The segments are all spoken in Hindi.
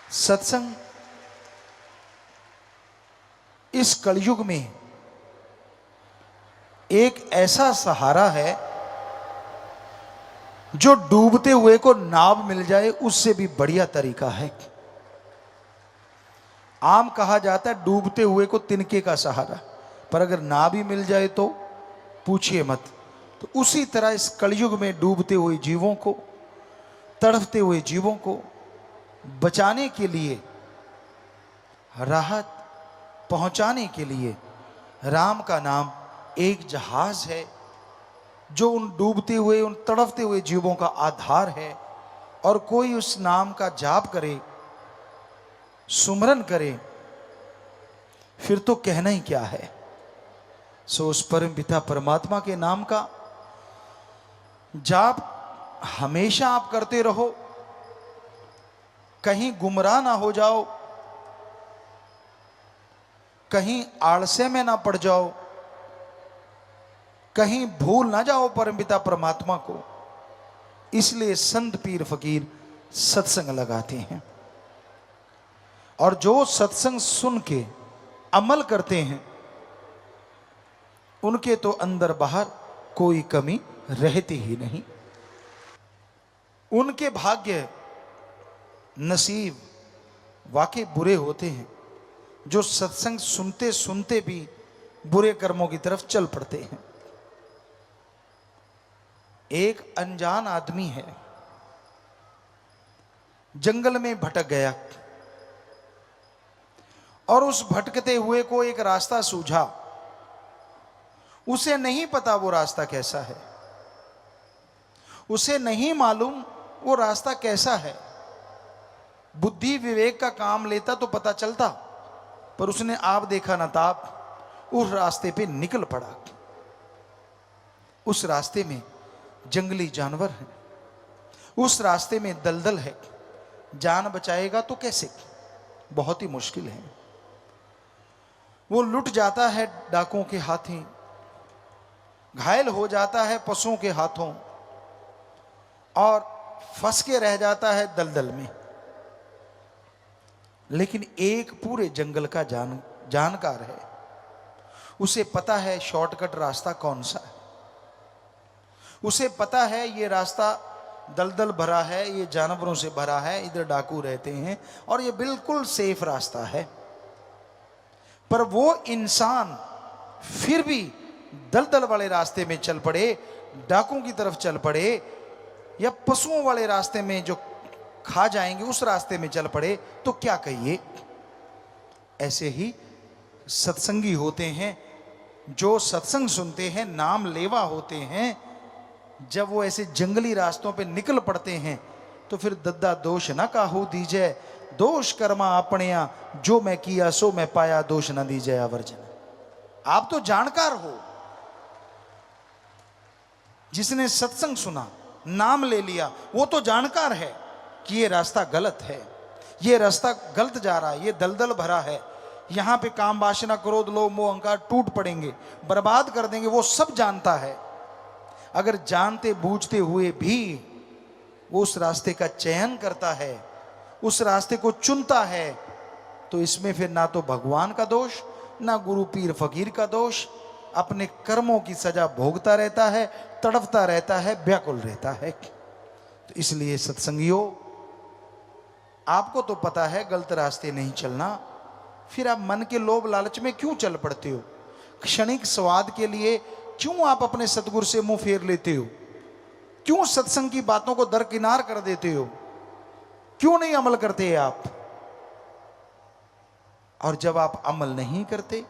सत्संग इस कलयुग में एक ऐसा सहारा है जो डूबते हुए को नाव मिल जाए उससे भी बढ़िया तरीका है। आम कहा जाता है डूबते हुए को तिनके का सहारा, पर अगर नाव ही मिल जाए तो पूछिए मत। तो उसी तरह इस कलयुग में डूबते हुए जीवों को, तड़फते हुए जीवों को बचाने के लिए, राहत पहुंचाने के लिए राम का नाम एक जहाज है जो उन डूबते हुए, उन तड़फते हुए जीवों का आधार है। और कोई उस नाम का जाप करे, सुमरन करे, फिर तो कहना ही क्या है। सो उस परम पिता परमात्मा के नाम का जाप हमेशा आप करते रहो, कहीं गुमराह ना हो जाओ, कहीं आलस्य में ना पड़ जाओ, कहीं भूल ना जाओ परमपिता परमात्मा को। इसलिए संत पीर फकीर सत्संग लगाते हैं, और जो सत्संग सुन के अमल करते हैं उनके तो अंदर बाहर कोई कमी रहती ही नहीं। उनके भाग्य नसीब वाकई बुरे होते हैं जो सत्संग सुनते सुनते भी बुरे कर्मों की तरफ चल पड़ते हैं। एक अनजान आदमी है, जंगल में भटक गया और उस भटकते हुए को एक रास्ता सूझा। उसे नहीं पता वो रास्ता कैसा है, उसे नहीं मालूम वो रास्ता कैसा है। बुद्धि विवेक का काम लेता तो पता चलता, पर उसने आप देखा ना ताप उस रास्ते पे निकल पड़ा। उस रास्ते में जंगली जानवर हैं, उस रास्ते में दलदल है, जान बचाएगा तो कैसे, बहुत ही मुश्किल है। वो लुट जाता है डाकुओं के हाथों, घायल हो जाता है पशुओं के हाथों, और फंस के रह जाता है दलदल में। लेकिन एक पूरे जंगल का जानकार है, उसे पता है शॉर्टकट रास्ता कौन सा है। उसे पता है ये रास्ता दलदल भरा है, ये जानवरों से भरा है, इधर डाकू रहते हैं, और ये बिल्कुल सेफ रास्ता है। पर वो इंसान फिर भी दलदल वाले रास्ते में चल पड़े, डाकुओं की तरफ चल पड़े, या पशुओं वाले रास्ते में जो खा जाएंगे उस रास्ते में चल पड़े, तो क्या कहिए। ऐसे ही सत्संगी होते हैं, जो सत्संग सुनते हैं, नाम लेवा होते हैं। जब वो ऐसे जंगली रास्तों पे निकल पड़ते हैं तो फिर दद्दा दोष ना काहू दीजिए, दोष कर्मा अपनिया, जो मैं किया सो मैं पाया, दोष ना दीजिए आवर्जन। आप तो जानकार हो, जिसने सत्संग सुना, नाम ले लिया, वो तो जानकार है कि ये रास्ता गलत है, ये रास्ता गलत जा रहा है, ये दलदल भरा है, यहां पे काम वासना क्रोध लोभ मोह अहंकार टूट पड़ेंगे, बर्बाद कर देंगे। वो सब जानता है। अगर जानते बूझते हुए भी वो उस रास्ते का चयन करता है, उस रास्ते को चुनता है, तो इसमें फिर ना तो भगवान का दोष, ना गुरु पीर फकीर का दोष, अपने कर्मों की सजा भोगता रहता है, तड़पता रहता है, व्याकुल रहता है। तो इसलिए सत्संगियों, आपको तो पता है गलत रास्ते नहीं चलना, फिर आप मन के लोभ लालच में क्यों चल पड़ते हो? क्षणिक स्वाद के लिए क्यों आप अपने सतगुरु से मुंह फेर लेते हो? क्यों सत्संग की बातों को दरकिनार कर देते हो? क्यों नहीं अमल करते आप? और जब आप अमल नहीं करते,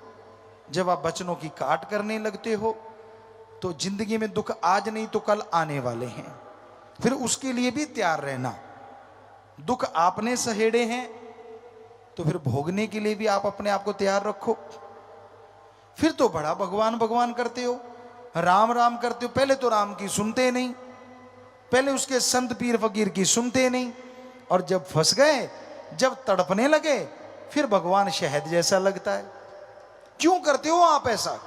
जब आप वचनों की काट करने लगते हो, तो जिंदगी में दुख आज नहीं तो कल आने वाले हैं। फिर उसके लिए भी तैयार रहना। दुख आपने सहेड़े हैं तो फिर भोगने के लिए भी आप अपने आप को तैयार रखो। फिर तो बड़ा भगवान भगवान करते हो, राम राम करते हो। पहले तो राम की सुनते नहीं, पहले उसके संत पीर फकीर की सुनते नहीं, और जब फंस गए, जब तड़पने लगे, फिर भगवान शहद जैसा लगता है। क्यों करते हो आप ऐसा?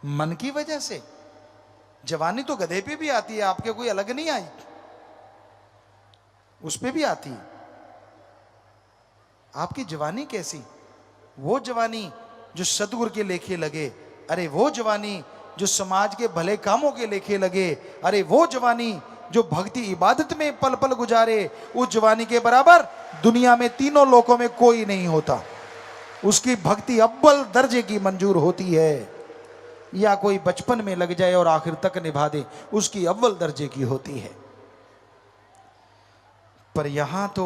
मन की वजह से। जवानी तो गधे पे भी आती है, आपके कोई अलग नहीं आई, उस पे भी आती है। आपकी जवानी कैसी? वो जवानी जो सतगुरु के लेखे लगे, अरे वो जवानी जो समाज के भले कामों के लेखे लगे, अरे वो जवानी जो भक्ति इबादत में पल पल गुजारे, उस जवानी के बराबर दुनिया में तीनों लोकों में कोई नहीं होता। उसकी भक्ति अव्वल दर्जे की मंजूर होती है। या कोई बचपन में लग जाए और आखिर तक निभा दे, उसकी अव्वल दर्जे की होती है। पर यहां तो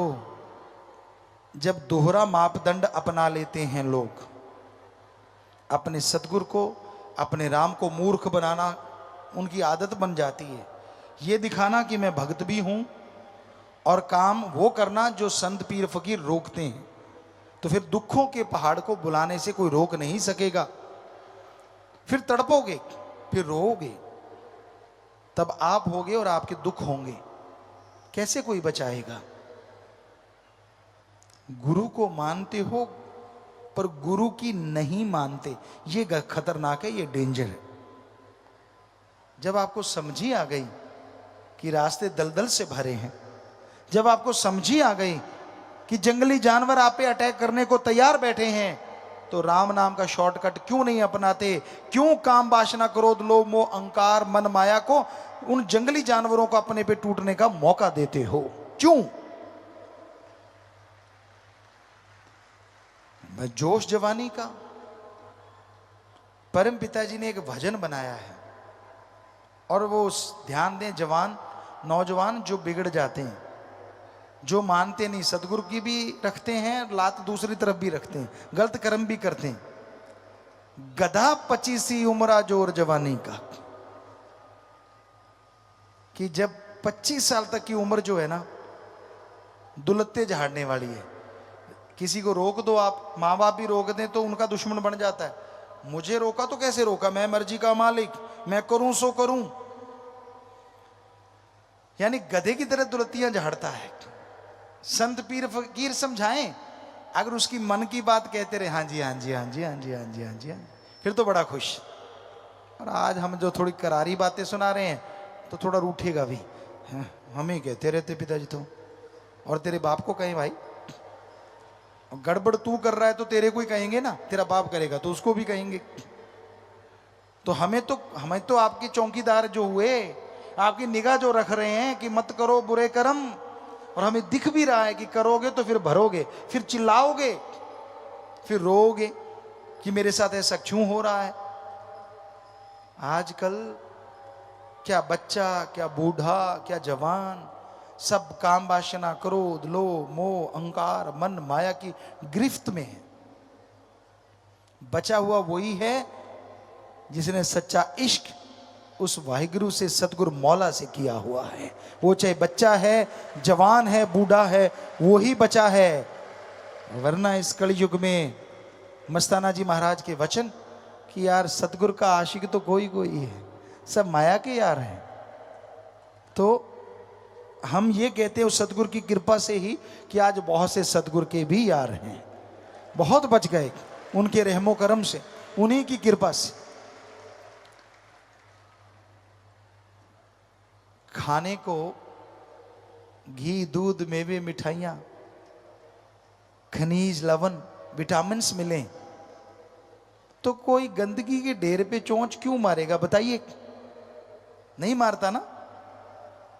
जब दोहरा मापदंड अपना लेते हैं लोग, अपने सतगुरु को, अपने राम को मूर्ख बनाना उनकी आदत बन जाती है। ये दिखाना कि मैं भक्त भी हूं और काम वो करना जो संत पीर फकीर रोकते हैं। तो फिर दुखों के पहाड़ को बुलाने से कोई रोक नहीं सकेगा। फिर तड़पोगे, फिर रोओगे, तब आप होगे और आपके दुख होंगे, कैसे कोई बचाएगा? गुरु को मानते हो पर गुरु की नहीं मानते, ये खतरनाक है, ये डेंजर है। जब आपको समझी आ गई कि रास्ते दलदल से भरे हैं, जब आपको समझी आ गई कि जंगली जानवर आप पे अटैक करने को तैयार बैठे हैं, तो राम नाम का शॉर्टकट क्यों नहीं अपनाते? क्यों काम वासना क्रोध लोभ मोह अहंकार मन माया को, उन जंगली जानवरों को अपने पे टूटने का मौका देते हो? क्यों? जोश जवानी का। परम पिताजी ने एक भजन बनाया है, और वो ध्यान दें, जवान नौजवान जो बिगड़ जाते हैं, जो मानते नहीं, सतगुरु की भी रखते हैं लात, दूसरी तरफ भी रखते हैं, गलत कर्म भी करते हैं। गधा 25 उम्रा जोर जवानी का, कि जब 25 साल तक की उम्र जो है ना, दुलत्ते झाड़ने वाली है। किसी को रोक दो आप, माँ बाप भी रोक दें तो उनका दुश्मन बन जाता है। मुझे रोका तो कैसे रोका, मैं मर्जी का मालिक, मैं करूं सो करूं। यानी गधे की तरह दुलत्तियां झाड़ता है। संत पीर फकीर समझाएं, अगर उसकी मन की बात कहते रहे, हाँ जी हाँ जी हाँ जी हाँ जी हाँ जी हाँ जी हाँ जी, फिर तो बड़ा खुश। और आज हम जो थोड़ी करारी बातें सुना रहे हैं तो थोड़ा रूठेगा भी, हमें कहते रहते पिताजी तो, और तेरे बाप को कहें भाई, गड़बड़ तू कर रहा है तो तेरे को ही कहेंगे ना, तेरा बाप करेगा तो उसको भी कहेंगे। तो हमें तो आपके चौकीदार जो हुए, आपकी निगाह जो रख रहे हैं कि मत करो बुरे कर्म, और हमें दिख भी रहा है कि करोगे तो फिर भरोगे, फिर चिल्लाओगे, फिर रोओगे कि मेरे साथ ऐसा क्यों हो रहा है। आजकल क्या बच्चा, क्या बूढ़ा, क्या जवान, सब काम वासना क्रोध लोभ मोह अहंकार मन माया की गिरफ्त में है। बचा हुआ वही है जिसने सच्चा इश्क उस वाहिगुरु से, सतगुरु मौला से किया हुआ है। वो चाहे बच्चा है, जवान है, बूढ़ा है, वो ही बचा है। वरना इस कलयुग में मस्ताना जी महाराज के वचन कि यार सतगुरु का आशिक तो कोई कोई है, सब माया के यार हैं। तो हम ये कहते हैं उस सतगुरु की कृपा से ही कि आज बहुत से सतगुरु के भी यार हैं, बहुत बच गए उनके रहमो करम से, उन्हीं की कृपा से। खाने को घी दूध मेवे मिठाइयाँ खनिज लवण विटामिन्स मिले तो कोई गंदगी के ढेर पे चोंच क्यों मारेगा बताइए? नहीं मारता ना।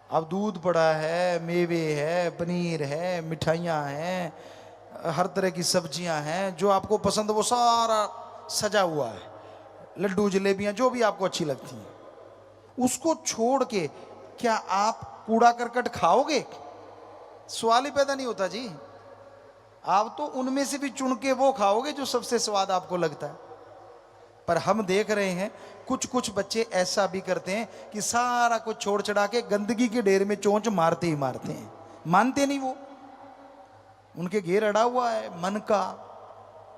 अब दूध पड़ा है, मेवे है, पनीर है, मिठाइयाँ हैं, हर तरह की सब्जियां हैं, जो आपको पसंद वो सारा सजा हुआ है, लड्डू जलेबियां जो भी आपको अच्छी लगती हैं, उसको छोड़ के क्या आप कूड़ा करकट खाओगे? सवाल ही पैदा नहीं होता जी। आप तो उनमें से भी चुन के वो खाओगे जो सबसे स्वाद आपको लगता है। पर हम देख रहे हैं कुछ कुछ बच्चे ऐसा भी करते हैं कि सारा कुछ छोड़ छड़ा के गंदगी के ढेर में चोंच मारते ही मारते हैं, मानते नहीं वो। उनके घेर अड़ा हुआ है मन का।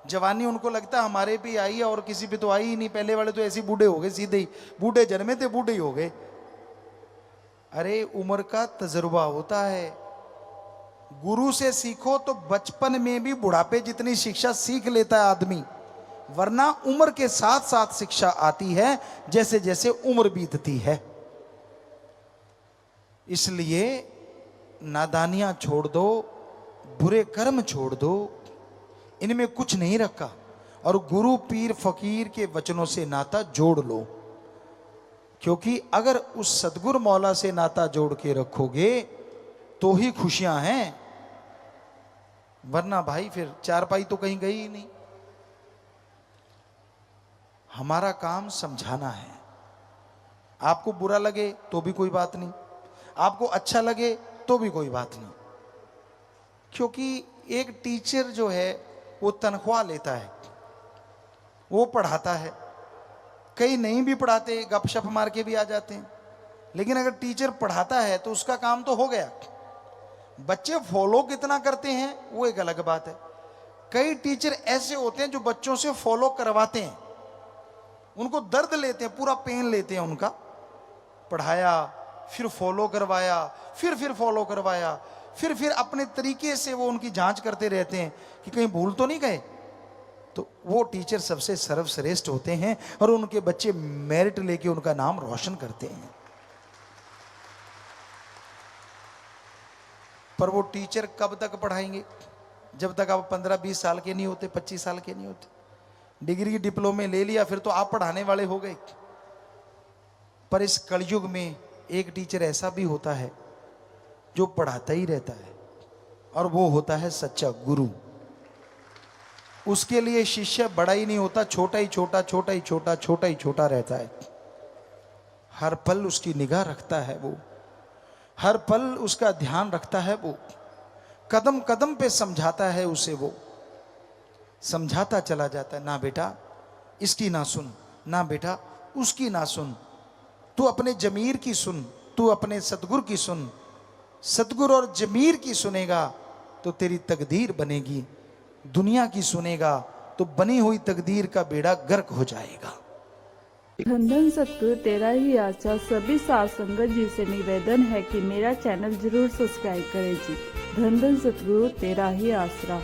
जवानी उनको लगता है हमारे पे आई है और किसी पे तो आई ही नहीं, पहले वाले तो ऐसे बूढ़े हो गए, सीधे ही बूढ़े जन्मे थे बूढ़े ही हो गए। अरे उम्र का तजुर्बा होता है, गुरु से सीखो तो बचपन में भी बुढ़ापे जितनी शिक्षा सीख लेता है आदमी, वरना उम्र के साथ साथ शिक्षा आती है जैसे जैसे उम्र बीतती है। इसलिए नादानियां छोड़ दो, बुरे कर्म छोड़ दो, इनमें कुछ नहीं रखा, और गुरु पीर फकीर के वचनों से नाता जोड़ लो, क्योंकि अगर उस सतगुरु मौला से नाता जोड़ के रखोगे तो ही खुशियां हैं, वरना भाई फिर चारपाई तो कहीं गई ही नहीं। हमारा काम समझाना है, आपको बुरा लगे तो भी कोई बात नहीं, आपको अच्छा लगे तो भी कोई बात नहीं, क्योंकि एक टीचर जो है वो तनख्वाह लेता है, वो पढ़ाता है। कई नहीं भी पढ़ाते, गपशप मार के भी आ जाते हैं, लेकिन अगर टीचर पढ़ाता है तो उसका काम तो हो गया। बच्चे फॉलो कितना करते हैं वो एक अलग बात है। कई टीचर ऐसे होते हैं जो बच्चों से फॉलो करवाते हैं, उनको दर्द लेते हैं, पूरा पेन लेते हैं उनका, पढ़ाया फिर फॉलो करवाया, फिर फॉलो करवाया, फिर अपने तरीके से वो उनकी जांच करते रहते हैं कि कहीं भूल तो नहीं गए। तो वो टीचर सबसे सर्वश्रेष्ठ होते हैं और उनके बच्चे मेरिट लेके उनका नाम रोशन करते हैं। पर वो टीचर कब तक पढ़ाएंगे? जब तक आप 15-20 साल के नहीं होते, 25 साल के नहीं होते। डिग्री की डिप्लोमे ले लिया फिर तो आप पढ़ाने वाले हो गए। पर इस कलयुग में एक टीचर ऐसा भी होता है जो पढ़ाता ही रहता है, और वो होता है सच्चा गुरु। उसके लिए शिष्य बड़ा ही नहीं होता, छोटा ही छोटा, छोटा ही छोटा, छोटा ही छोटा रहता है। हर पल उसकी निगाह रखता है वो, हर पल उसका ध्यान रखता है वो, कदम कदम पे समझाता है उसे, वो समझाता चला जाता है। ना बेटा इसकी ना सुन, ना बेटा उसकी ना सुन, तू अपने जमीर की सुन, तू अपने सतगुरु की सुन। सतगुरु और जमीर की सुनेगा तो तेरी तकदीर बनेगी, दुनिया की सुनेगा तो बनी हुई तकदीर का बेड़ा गर्क हो जाएगा। धन धन सतगुरु तेरा ही आशा। सभी साध संगत जी से निवेदन है कि मेरा चैनल जरूर सब्सक्राइब करें जी। धन धन सतगुरु तेरा ही आसरा।